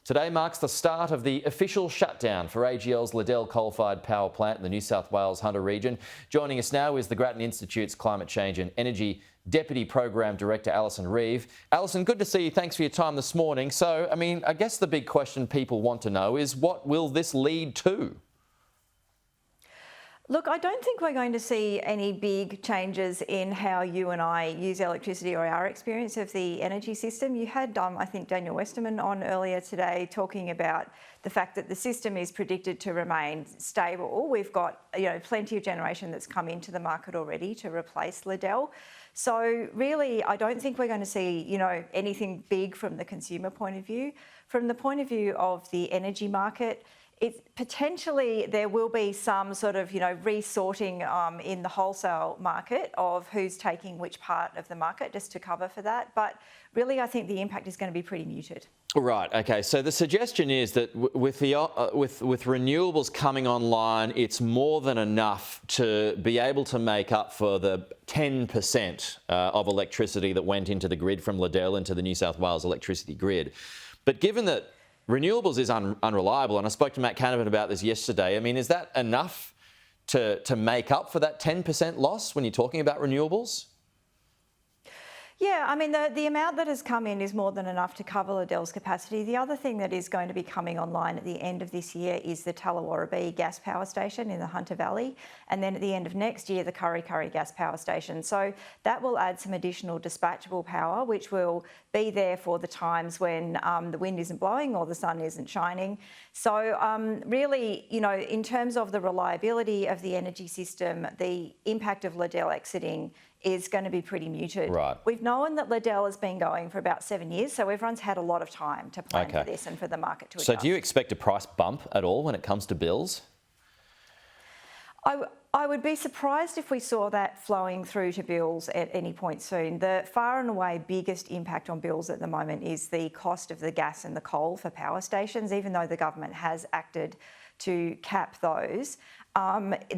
Today marks the start of the official shutdown for AGL's Liddell coal-fired power plant in the New South Wales Hunter region. Joining us now is the Grattan Institute's Climate Change and Energy Deputy Program Director, Alison Reeve. Alison, good to see you. Thanks for your time this morning. So, I guess the big question people want to know is what will this lead to? Look, I don't think we're going to see any big changes in how you and I use electricity or our experience of the energy system. You had, I think, Daniel Westerman on earlier today talking about the fact that the system is predicted to remain stable. We've got, plenty of generation that's come into the market already to replace Liddell. So really, I don't think we're going to see, anything big from the consumer point of view. From the point of view of the energy market, potentially there will be some sort of, resorting in the wholesale market of who's taking which part of the market just to cover for that. But really, I think the impact is going to be pretty muted. Right. Okay. So the suggestion is that with renewables coming online, it's more than enough to be able to make up for the 10% of electricity that went into the grid from Liddell into the New South Wales electricity grid. But given that renewables is unreliable, and I spoke to Matt Canavan about this yesterday. Is that enough to make up for that 10% loss when you're talking about renewables? Yeah, the amount that has come in is more than enough to cover Liddell's capacity. The other thing that is going to be coming online at the end of this year is the Tallawarra gas power station in the Hunter Valley, and then at the end of next year, the Kurri Kurri gas power station. So that will add some additional dispatchable power, which will be there for the times when the wind isn't blowing or the sun isn't shining. So really, in terms of the reliability of the energy system, the impact of Liddell exiting is going to be pretty muted. Right. We've known that Liddell has been going for about 7 years, so everyone's had a lot of time to plan for this and for the market to adjust. So do you expect a price bump at all when it comes to bills? I would be surprised if we saw that flowing through to bills at any point soon. The far and away biggest impact on bills at the moment is the cost of the gas and the coal for power stations, even though the government has acted to cap those.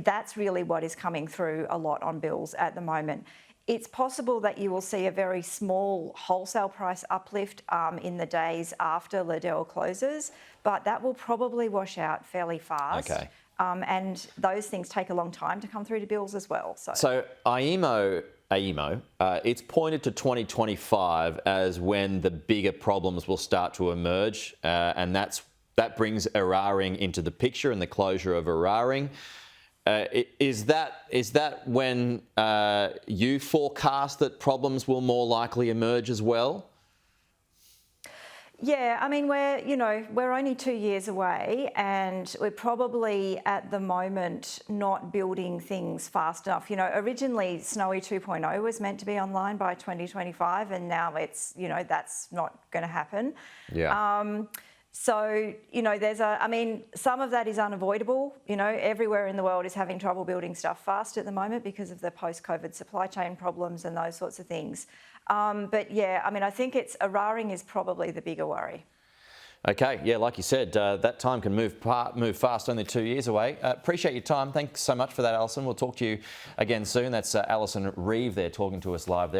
That's really what is coming through a lot on bills at the moment. It's possible that you will see a very small wholesale price uplift in the days after Liddell closes, but that will probably wash out fairly fast. Okay. And those things take a long time to come through to bills as well. So AEMO, it's pointed to 2025 as when the bigger problems will start to emerge, and that brings Eraring into the picture and the closure of Eraring. Is that when you forecast that problems will more likely emerge as well? Yeah, we're only 2 years away, and we're probably at the moment not building things fast enough. Originally Snowy 2.0 was meant to be online by 2025, and now it's, that's not going to happen. Yeah. So, some of that is unavoidable. Everywhere in the world is having trouble building stuff fast at the moment because of the post-COVID supply chain problems and those sorts of things. But yeah, I think Eraring is probably the bigger worry. Okay, yeah, like you said, that time can move fast, only 2 years away. Appreciate your time. Thanks so much for that, Alison. We'll talk to you again soon. That's Alison Reeve there talking to us live there.